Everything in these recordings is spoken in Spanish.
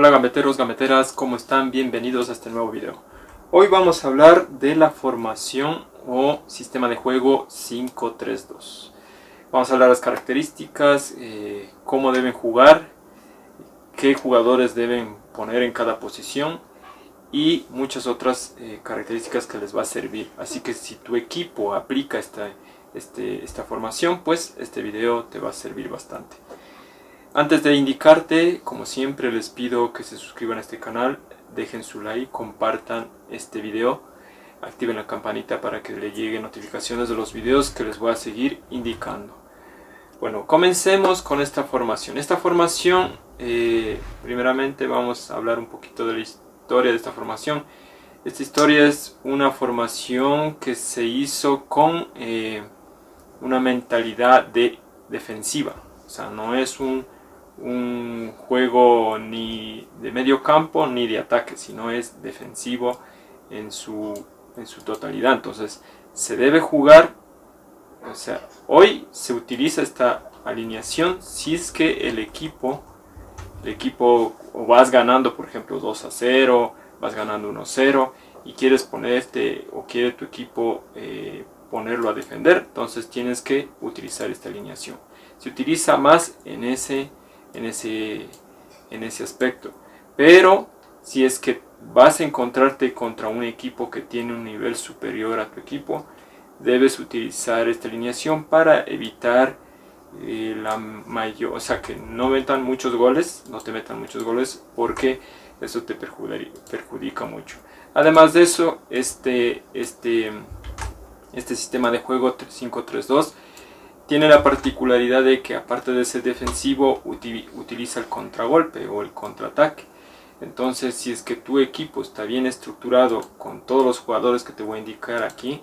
Hola gambeteros, gambeteras, ¿cómo están? Bienvenidos a este nuevo video. Hoy vamos a hablar de la formación o sistema de juego 5-3-2. Vamos a hablar de las características, cómo deben jugar, qué jugadores deben poner en cada posición y muchas otras características que les va a servir. Así que si tu equipo aplica esta formación, pues este video te va a servir bastante. Antes de indicarte, como siempre les pido que se suscriban a este canal, dejen su like, compartan este video, activen la campanita para que les lleguen notificaciones de los videos que les voy a seguir indicando. Bueno, comencemos con esta formación. Esta formación, primeramente vamos a hablar un poquito de la historia de esta formación. Esta historia es una formación que se hizo con una mentalidad defensiva. O sea, no es un juego ni de medio campo ni de ataque, sino es defensivo en su totalidad. Entonces se debe jugar, o sea, hoy se utiliza esta alineación si es que el equipo o vas ganando, por ejemplo 2-0, vas ganando 1-0 y quieres ponerte o quiere tu equipo ponerlo a defender, entonces tienes que utilizar esta alineación. Se utiliza más en ese aspecto, pero si es que vas a encontrarte contra un equipo que tiene un nivel superior a tu equipo, debes utilizar esta alineación para evitar o sea, que no te metan muchos goles, porque eso te perjudica mucho. Además de eso, este sistema de juego 5-3-2 tiene la particularidad de que, aparte de ser defensivo, utiliza el contragolpe o el contraataque. Entonces, si es que tu equipo está bien estructurado con todos los jugadores que te voy a indicar aquí,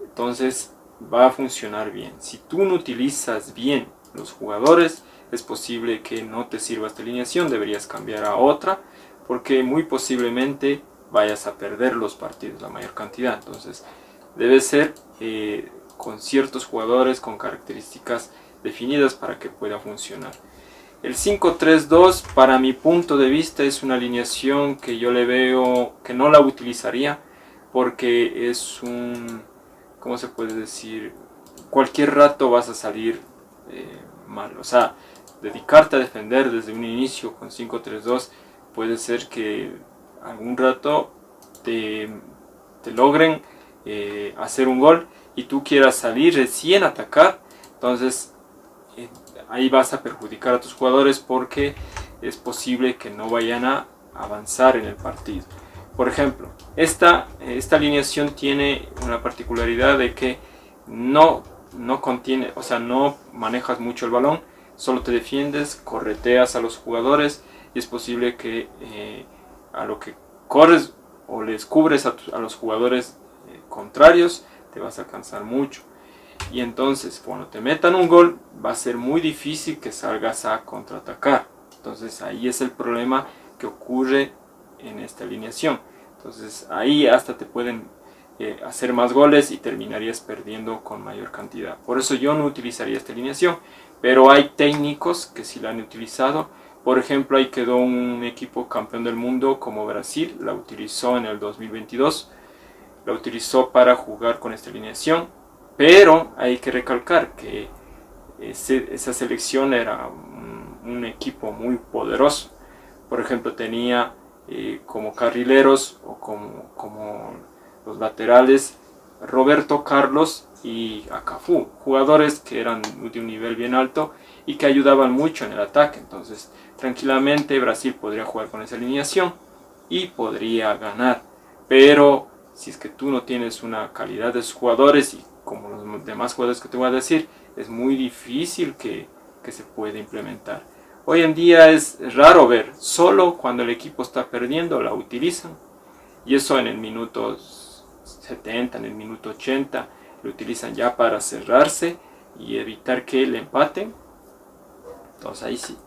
entonces va a funcionar bien. Si tú no utilizas bien los jugadores, es posible que no te sirva esta alineación, deberías cambiar a otra, porque muy posiblemente vayas a perder los partidos, la mayor cantidad. Entonces, debe ser con ciertos jugadores con características definidas para que pueda funcionar. El 5-3-2, para mi punto de vista, es una alineación que yo le veo que no la utilizaría, porque es ¿cómo se puede decir? Cualquier rato vas a salir mal. O sea, dedicarte a defender desde un inicio con 5-3-2 puede ser que algún rato te logren hacer un gol y tú quieras salir recién a atacar. Entonces ahí vas a perjudicar a tus jugadores, porque es posible que no vayan a avanzar en el partido. Por ejemplo, esta alineación tiene una particularidad de que no contiene, o sea, no manejas mucho el balón, solo te defiendes, correteas a los jugadores y es posible que a lo que corres o les cubres a los jugadores contrarios, te vas a cansar mucho. Y entonces cuando te metan un gol va a ser muy difícil que salgas a contraatacar. Entonces ahí es el problema que ocurre en esta alineación. Entonces ahí hasta te pueden hacer más goles y terminarías perdiendo con mayor cantidad. Por eso yo no utilizaría esta alineación, pero hay técnicos que sí la han utilizado. Por ejemplo, ahí quedó un equipo campeón del mundo como Brasil, la utilizó en el 2022, la utilizó para jugar con esta alineación. Pero hay que recalcar que esa selección era un equipo muy poderoso. Por ejemplo, tenía como carrileros o como los laterales Roberto Carlos y Cafu, jugadores que eran de un nivel bien alto y que ayudaban mucho en el ataque. Entonces, tranquilamente Brasil podría jugar con esa alineación y podría ganar. Pero si es que tú no tienes una calidad de jugadores, y como los demás jugadores que te voy a decir, es muy difícil que se pueda implementar. Hoy en día es raro ver, solo cuando el equipo está perdiendo la utilizan, y eso en el minuto 70, en el minuto 80, lo utilizan ya para cerrarse y evitar que le empaten. Entonces ahí sí,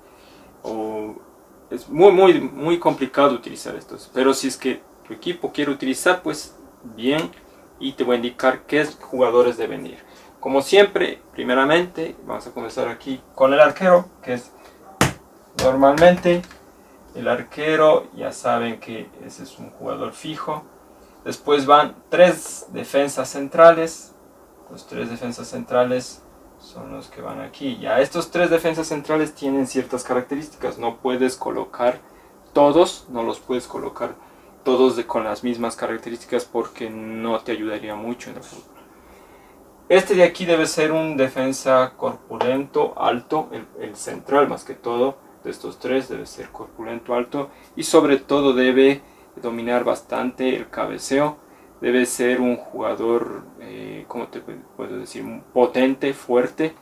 es muy complicado utilizar estos, pero si es que tu equipo quiere utilizar, pues bien, y te voy a indicar qué jugadores deben ir. Como siempre, primeramente vamos a comenzar aquí con el arquero, que es normalmente El arquero, ya saben que ese es un jugador fijo. Después van 3 defensas centrales. Los 3 defensas centrales son los que van aquí. Ya estos 3 defensas centrales tienen ciertas características. No puedes colocar todos, no los puedes colocar todos con las mismas características porque no te ayudaría mucho en el fútbol. Este de aquí debe ser un defensa corpulento, alto, el central más que todo de estos 3 debe ser corpulento, alto, y sobre todo debe dominar bastante el cabeceo. Debe ser un jugador, ¿cómo te puedo decir? Potente, fuerte.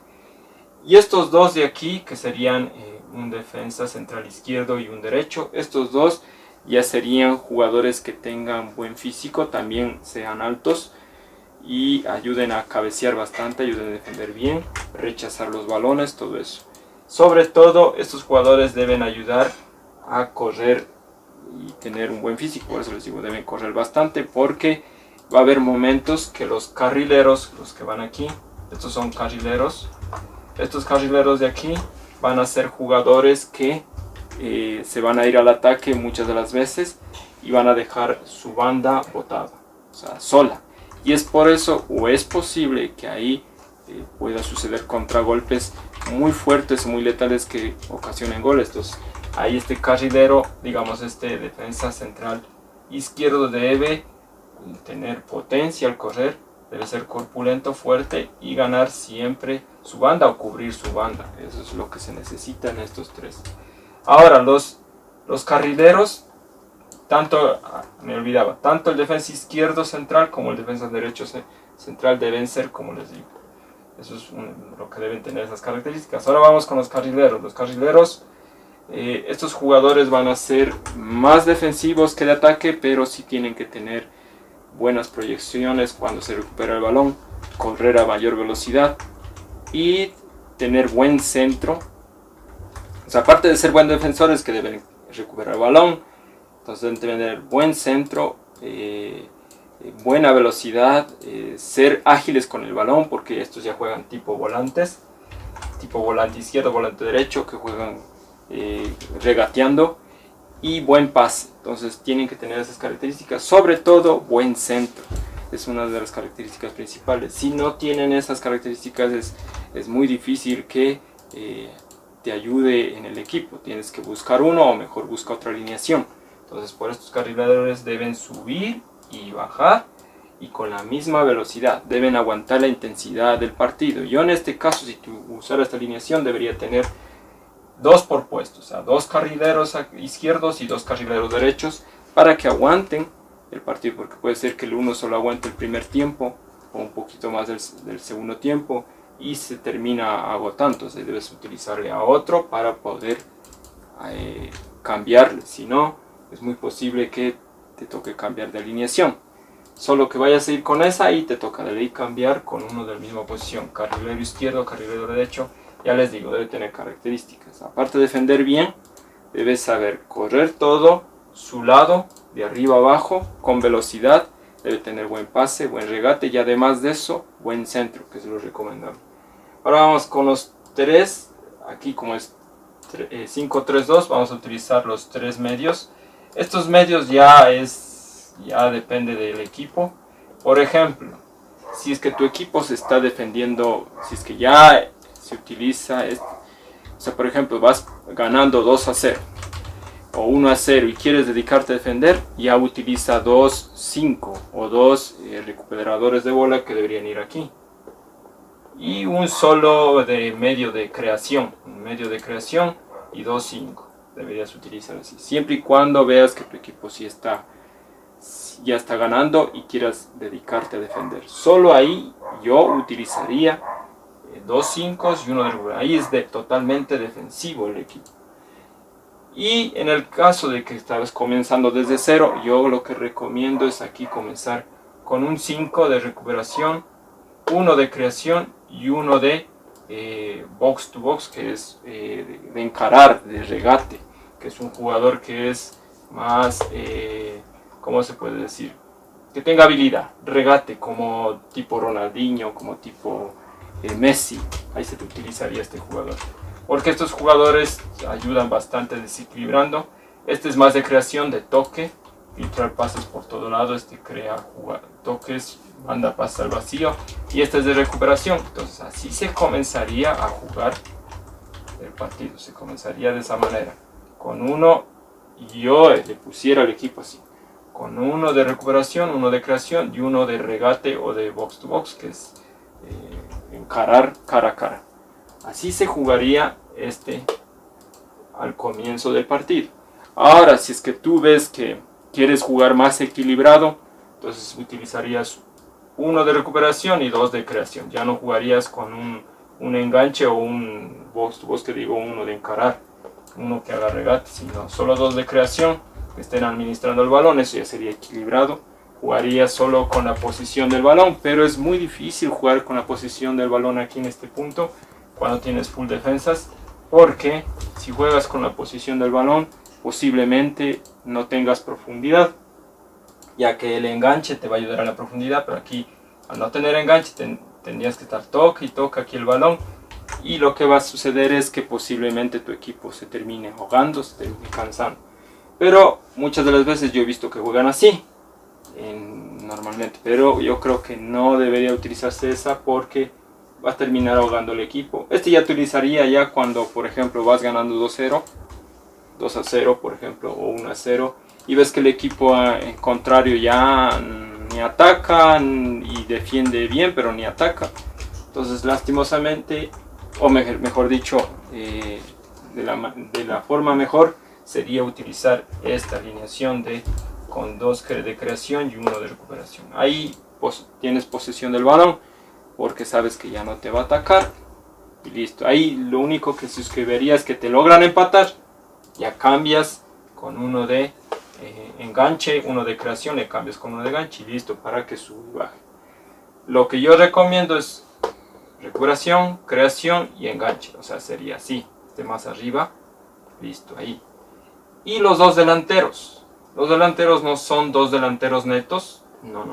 Y estos 2 de aquí, que serían un defensa central izquierdo y un derecho, estos 2 ya serían jugadores que tengan buen físico, también sean altos y ayuden a cabecear bastante, ayuden a defender bien, rechazar los balones, todo eso. Sobre todo, estos jugadores deben ayudar a correr y tener un buen físico, por eso les digo, deben correr bastante, porque va a haber momentos que los carrileros, los que van aquí, estos son carrileros, estos carrileros de aquí van a ser jugadores que se van a ir al ataque muchas de las veces y van a dejar su banda botada, o sea, sola. Y es por eso, o es posible que ahí pueda suceder contragolpes muy fuertes, muy letales que ocasionen goles. Entonces, ahí este carrilero, digamos este defensa central izquierdo debe tener potencia al correr, debe ser corpulento, fuerte y ganar siempre su banda o cubrir su banda. Eso es lo que se necesita en estos 3. Ahora, los carrileros, me olvidaba, tanto el defensa izquierdo central como el defensa derecho central deben ser, como les digo. Eso es lo que deben tener esas características. Ahora vamos con los carrileros. Los carrileros, estos jugadores van a ser más defensivos que de ataque, pero sí tienen que tener buenas proyecciones cuando se recupera el balón, correr a mayor velocidad y tener buen centro. O sea, aparte de ser buenos defensores que deben recuperar el balón, entonces deben tener buen centro, buena velocidad, ser ágiles con el balón, porque estos ya juegan tipo volantes, tipo volante izquierdo, volante derecho, que juegan regateando, y buen pase. Entonces tienen que tener esas características, sobre todo buen centro, es una de las características principales. Si no tienen esas características es muy difícil que te ayude en el equipo, tienes que buscar uno o mejor busca otra alineación. Entonces por estos carrileros deben subir y bajar y con la misma velocidad, deben aguantar la intensidad del partido. Yo en este caso, si tú usara esta alineación, debería tener 2 por puesto, o sea, 2 carrileros izquierdos y 2 carrileros derechos para que aguanten el partido, porque puede ser que el uno solo aguante el primer tiempo o un poquito más del segundo tiempo y se termina agotando. Entonces debes utilizarle a otro para poder cambiarle, si no es muy posible que te toque cambiar de alineación. Solo que vayas a ir con esa y te toca de ahí cambiar con uno de la misma posición, carrilero izquierdo, carrilero derecho. Ya les digo, debe tener características. Aparte de defender bien, debe saber correr todo su lado, de arriba a abajo, con velocidad. Debe tener buen pase, buen regate y además de eso, buen centro, que es lo recomendable. Ahora vamos con los 3. Aquí como es 5-3-2, vamos a utilizar los 3 medios. Estos medios ya depende del equipo. Por ejemplo, si es que tu equipo se está defendiendo, si es que ya se utiliza, o sea, por ejemplo, vas ganando 2-0 o 1-0 y quieres dedicarte a defender, ya utiliza 2-5 o 2 recuperadores de bola que deberían ir aquí. Y un solo de medio de creación, y 2-5 deberías utilizar así. Siempre y cuando veas que tu equipo ya está ganando y quieras dedicarte a defender. Solo ahí yo utilizaría 2 5 y uno de recuperación. Ahí es totalmente defensivo el equipo. Y en el caso de que estás comenzando desde cero, yo lo que recomiendo es aquí comenzar con un 5 de recuperación, uno de creación y uno de box to box, que es de encarar, de regate, que es un jugador que es más, ¿cómo se puede decir? Que tenga habilidad, regate, como tipo Ronaldinho, como tipo Messi. Ahí se te utilizaría este jugador, porque estos jugadores ayudan bastante desequilibrando. Este es más de creación, de toque, filtrar pases por todo lado. Este crea toques, manda pases al vacío. Y este es de recuperación. Entonces así se comenzaría a jugar el partido. Se comenzaría de esa manera. Con uno, yo le pusiera el equipo así. Con uno de recuperación, uno de creación y uno de regate o de box to box, que es encarar cara a cara. Así se jugaría al comienzo del partido. Ahora, si es que tú ves que quieres jugar más equilibrado, entonces utilizarías uno de recuperación y dos de creación. Ya no jugarías con un enganche o un box to box, que digo, uno de encarar, uno que haga regate, sino solo dos de creación que estén administrando el balón. Eso ya sería equilibrado. Jugaría solo con la posición del balón, pero es muy difícil jugar con la posición del balón aquí en este punto cuando tienes full defensas, porque si juegas con la posición del balón posiblemente no tengas profundidad, ya que el enganche te va a ayudar a la profundidad, pero aquí al no tener enganche tendrías que estar toque y toque aquí el balón, y lo que va a suceder es que posiblemente tu equipo se termine ahogando, se termine cansando. Pero muchas de las veces yo he visto que juegan así normalmente, pero yo creo que no debería utilizarse esa porque va a terminar ahogando el equipo. Ya utilizaría ya cuando, por ejemplo, vas ganando 2-0, 2-0 por ejemplo, o 1-0, y ves que el equipo en contrario ya ni ataca y defiende bien, pero ni ataca. Entonces lastimosamente, o mejor dicho, de la forma mejor sería utilizar esta alineación con dos de creación y uno de recuperación. Ahí tienes posesión del balón porque sabes que ya no te va a atacar y listo. Ahí lo único que se suscribiría es que te logran empatar, ya cambias con uno de enganche, uno de creación, le cambias con uno de enganche y listo, para que suba y baje. Lo que yo recomiendo es recuperación, creación y enganche, o sea, sería así, más arriba, listo, ahí. Y los dos delanteros. Los delanteros no son dos delanteros netos, no.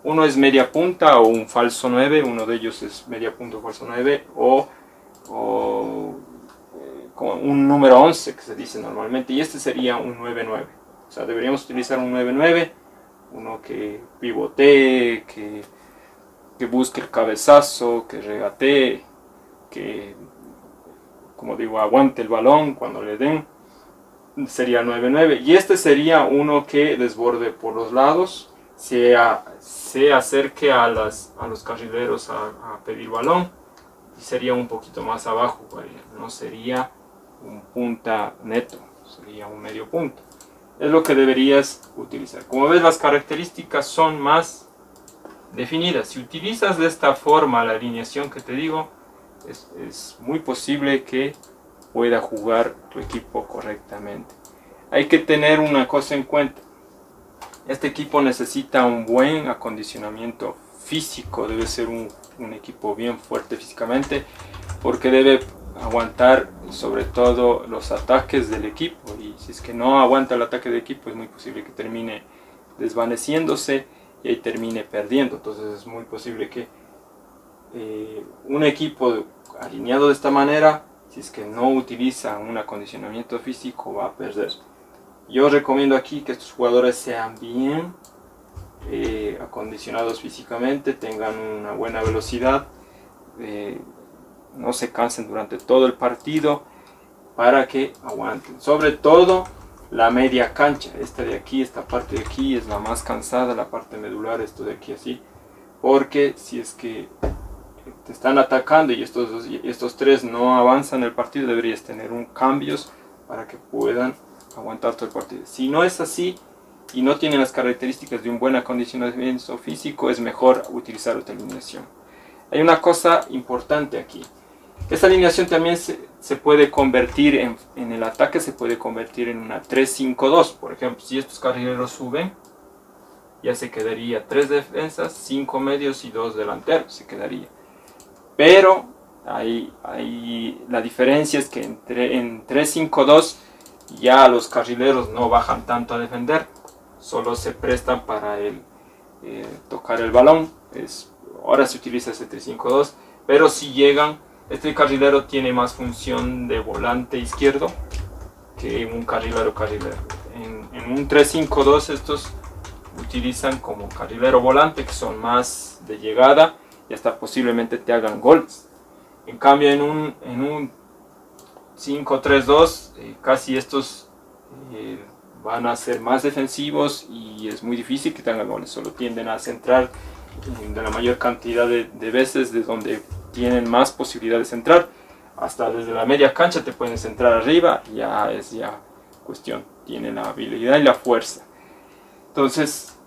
Uno es media punta o un falso 9, uno de ellos es media punta o falso 9, o un número 11 que se dice normalmente, y este sería un 9-9. O sea, deberíamos utilizar un 9-9, uno que pivotee, que busque el cabezazo, que regatee, que, como digo, aguante el balón cuando le den. Sería 9-9, y este sería uno que desborde por los lados, se acerque a los carrileros a pedir balón, y sería un poquito más abajo, no sería un punta neto, sería un medio punto. Es lo que deberías utilizar. Como ves, las características son más definidas. Si utilizas de esta forma la alineación que te digo, es muy posible que pueda jugar tu equipo correctamente. Hay que tener una cosa en cuenta. Este equipo necesita un buen acondicionamiento físico. Debe ser un equipo bien fuerte físicamente, porque debe aguantar sobre todo los ataques del equipo, y si es que no aguanta el ataque del equipo es muy posible que termine desvaneciéndose y ahí termine perdiendo. Entonces es muy posible que un equipo alineado de esta manera, si es que no utiliza un acondicionamiento físico, va a perder. Yo recomiendo aquí que estos jugadores sean bien acondicionados físicamente, tengan una buena velocidad, no se cansen durante todo el partido para que aguanten. Sobre todo la media cancha, esta de aquí, esta parte de aquí es la más cansada, la parte medular, esto de aquí así, porque si es que te están atacando y estos tres no avanzan el partido, deberías tener cambios para que puedan aguantar todo el partido. Si no es así y no tienen las características de un buen acondicionamiento físico, es mejor utilizar otra alineación. Hay una cosa importante aquí. Esta alineación también se puede convertir en el ataque, se puede convertir en una 3-5-2. Por ejemplo, si estos carrileros suben, ya se quedaría 3 defensas, 5 medios y 2 delanteros, se quedaría. Pero la diferencia es que en 3-5-2 ya los carrileros no bajan tanto a defender, solo se prestan para tocar el balón. Ahora se utiliza ese 3-5-2, pero si llegan, este carrilero tiene más función de volante izquierdo que un carrilero. En un 3-5-2 estos utilizan como carrilero volante, que son más de llegada y hasta posiblemente te hagan goles. En cambio en un 5-3-2 casi estos van a ser más defensivos y es muy difícil que te hagan goles, solo tienden a centrar de la mayor cantidad de veces de donde tienen más posibilidades de centrar, hasta desde la media cancha te pueden centrar arriba, ya es cuestión, tienen la habilidad y la fuerza. Entonces,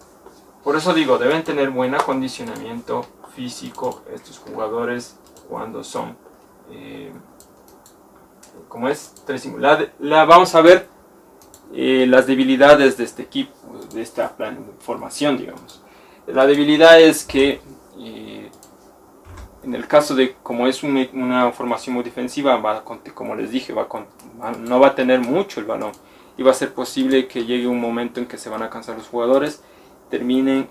por eso digo, deben tener buen acondicionamiento físico estos jugadores cuando son como es 3-5. Vamos a ver las debilidades de este equipo, de esta formación, digamos. La debilidad es que en el caso de como es una formación muy defensiva, como les dije, no va a tener mucho el balón y va a ser posible que llegue un momento en que se van a cansar los jugadores, terminen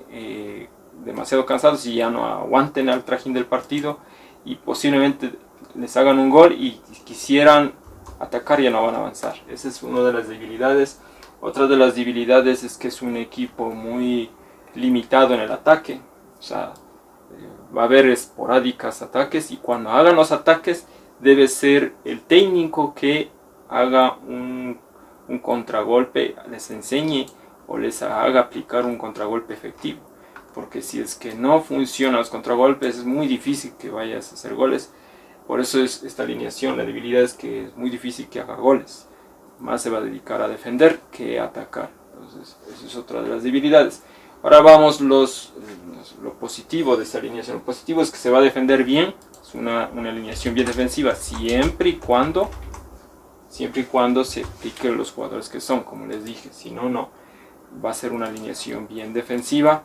demasiado cansados y ya no aguanten al trajín del partido y posiblemente les hagan un gol y quisieran atacar y ya no van a avanzar. Esa es una de las debilidades. Otra de las debilidades es que es un equipo muy limitado en el ataque. O sea, va a haber esporádicas ataques y cuando hagan los ataques debe ser el técnico que haga un contragolpe, les enseñe o les haga aplicar un contragolpe efectivo. Porque si es que no funcionan los contragolpes es muy difícil que vayas a hacer goles. Por eso es esta alineación, la debilidad es que es muy difícil que haga goles. Más se va a dedicar a defender que a atacar. Entonces, eso es otra de las debilidades. Ahora vamos lo positivo de esta alineación. Lo positivo es que se va a defender bien. Es una alineación bien defensiva siempre y cuando se apliquen los jugadores que son, como les dije. Si no, no. Va a ser una alineación bien defensiva.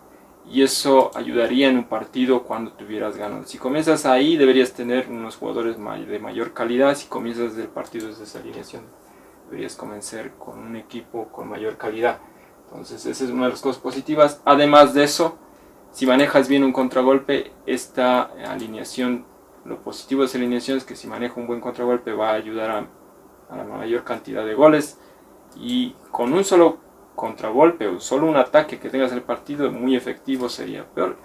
Y eso ayudaría en un partido cuando tuvieras ganado. Si comienzas ahí, deberías tener unos jugadores de mayor calidad. Si comienzas del partido desde esa alineación, deberías comenzar con un equipo con mayor calidad. Entonces, esa es una de las cosas positivas. Además de eso, si manejas bien un contragolpe, esta alineación, lo positivo de esta alineación es que si maneja un buen contragolpe va a ayudar a la mayor cantidad de goles. Y con un solo contragolpe o solo un ataque que tengas en el partido muy efectivo sería peor.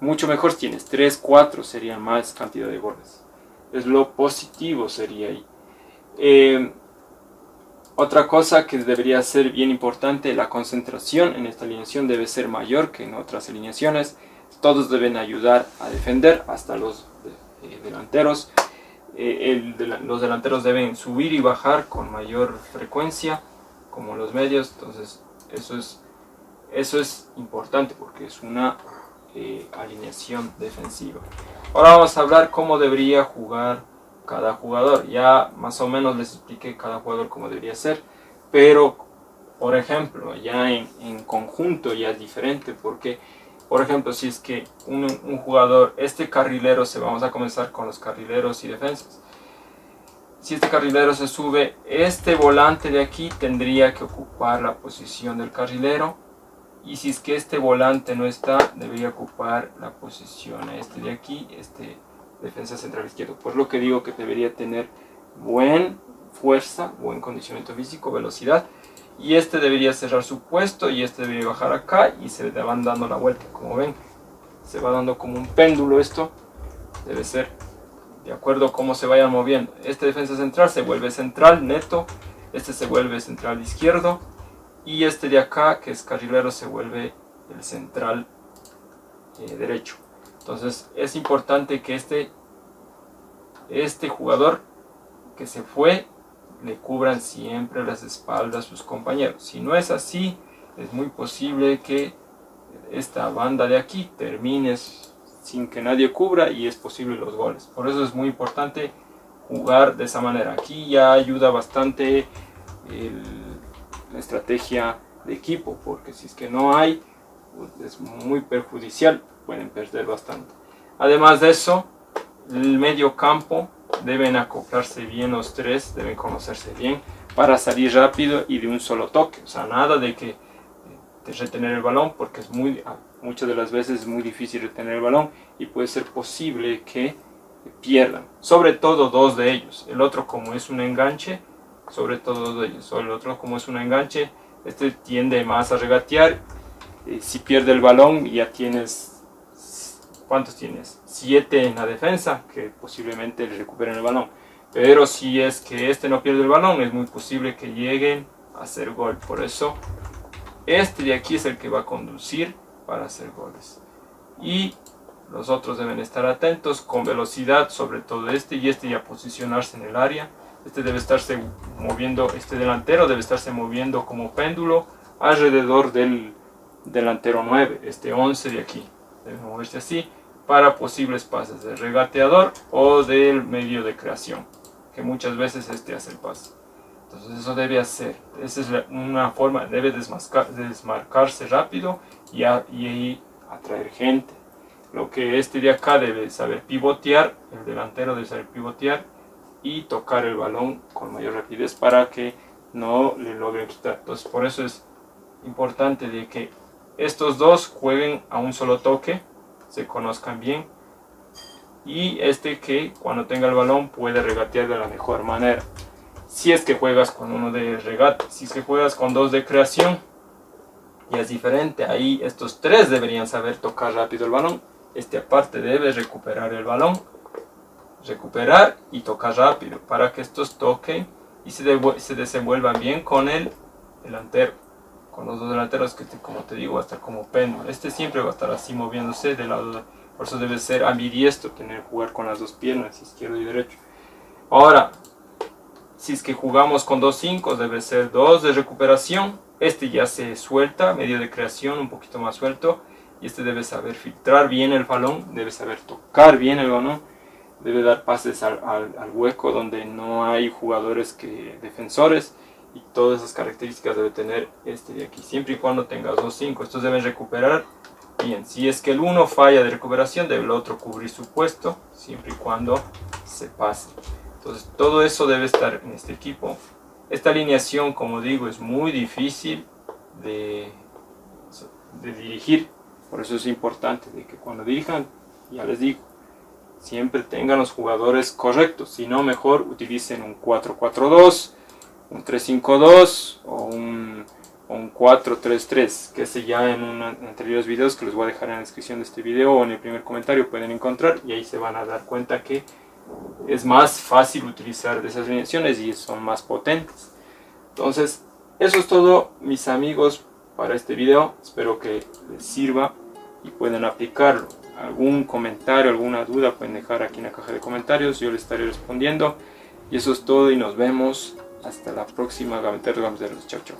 Mucho mejor si tienes 3-4 sería más cantidad de goles. Es lo positivo sería ahí. Otra cosa que debería ser bien importante, la concentración en esta alineación debe ser mayor que en otras alineaciones. Todos deben ayudar a defender, hasta los delanteros. Los delanteros deben subir y bajar con mayor frecuencia, como los medios. Entonces eso es importante porque es una alineación defensiva. Ahora vamos a hablar cómo debería jugar cada jugador. Ya más o menos les expliqué cada jugador cómo debería ser, pero por ejemplo ya en conjunto ya es diferente, porque por ejemplo si es que un jugador, carrilero, vamos a comenzar con los carrileros y defensas. Si este carrilero se sube, este volante de aquí tendría que ocupar la posición del carrilero, y si es que este volante no está, debería ocupar la posición de aquí, defensa central izquierdo. Por lo que digo que debería tener buena fuerza, buen condicionamiento físico, velocidad, y debería cerrar su puesto y debería bajar acá y se le van dando la vuelta. Como ven, se va dando como un péndulo. Esto debe ser de acuerdo a cómo se vayan moviendo. Defensa central se vuelve central neto, se vuelve central izquierdo, y de acá, que es carrilero, se vuelve el central derecho. Entonces es importante que este jugador que se fue le cubran siempre las espaldas a sus compañeros. Si no es así, es muy posible que esta banda de aquí termine sin que nadie cubra y es posible los goles. Por eso es muy importante jugar de esa manera. Aquí ya ayuda bastante la estrategia de equipo, porque si es que no hay, es muy perjudicial, pueden perder bastante. Además de eso, el medio campo deben acoplarse bien los tres, deben conocerse bien para salir rápido y de un solo toque. O sea, nada de que de retener el balón, porque muchas de las veces es muy difícil retener el balón y puede ser posible que pierdan, sobre todo dos de ellos. El otro, como es un enganche, sobre todo de ellos. O el otro, como es un enganche, este tiende más a regatear. Si pierde el balón ya tienes, ¿cuántos tienes? 7 en la defensa que posiblemente le recuperen el balón. Pero si es que este no pierde el balón, es muy posible que lleguen a hacer gol. Por eso este de aquí es el que va a conducir para hacer goles. Y los otros deben estar atentos con velocidad, sobre todo este, y este ya posicionarse en el área. Este debe estarse moviendo, este delantero debe estarse moviendo como péndulo alrededor del delantero 9, este 11 de aquí. Debe moverse así para posibles pases del regateador o del medio de creación, que muchas veces este hace el pase. Entonces eso debe hacer, esa es una forma, debe desmarcarse rápido y ahí atraer gente. Lo que este de acá debe saber pivotear, el delantero debe saber pivotear y tocar el balón con mayor rapidez para que no le logren quitar. Entonces por eso es importante de que estos dos jueguen a un solo toque, se conozcan bien, y este que cuando tenga el balón puede regatear de la mejor manera. Si es que juegas con uno de regate, si es que juegas con dos de creación, ya es diferente. Ahí estos tres deberían saber tocar rápido el balón. Este aparte debe recuperar el balón, recuperar y tocar rápido para que estos toquen y se desenvuelvan bien con el delantero. Con los dos delanteros que como te digo va a estar como péndulo. Este siempre va a estar así moviéndose de lado. Por eso debe ser ambidiestro, jugar con las dos piernas, izquierdo y derecho. Ahora, si es que jugamos con 2-5, debe ser 2 de recuperación. Este ya se suelta, medio de creación, un poquito más suelto. Y este debe saber filtrar bien el balón, debe saber tocar bien el balón, debe dar pases al hueco donde no hay jugadores defensores. Y todas esas características debe tener este de aquí, siempre y cuando tengas 2-5. Estos deben recuperar bien. Si es que el uno falla de recuperación, debe el otro cubrir su puesto, siempre y cuando se pase. Entonces todo eso debe estar en este equipo. Esta alineación, como digo, es muy difícil de dirigir. Por eso es importante de que cuando dirijan, ya les digo, siempre tengan los jugadores correctos. Si no, mejor utilicen un 4-4-2, un 3-5-2 o un 4-3-3, que ese ya en anteriores videos que les voy a dejar en la descripción de este video o en el primer comentario pueden encontrar, y ahí se van a dar cuenta que es más fácil utilizar de esas alineaciones y son más potentes. Entonces eso es todo, mis amigos, para este video. Espero que les sirva y puedan aplicarlo. Algún comentario, alguna duda pueden dejar aquí en la caja de comentarios, yo les estaré respondiendo. Y eso es todo y nos vemos hasta la próxima. Gameteros, chao chao.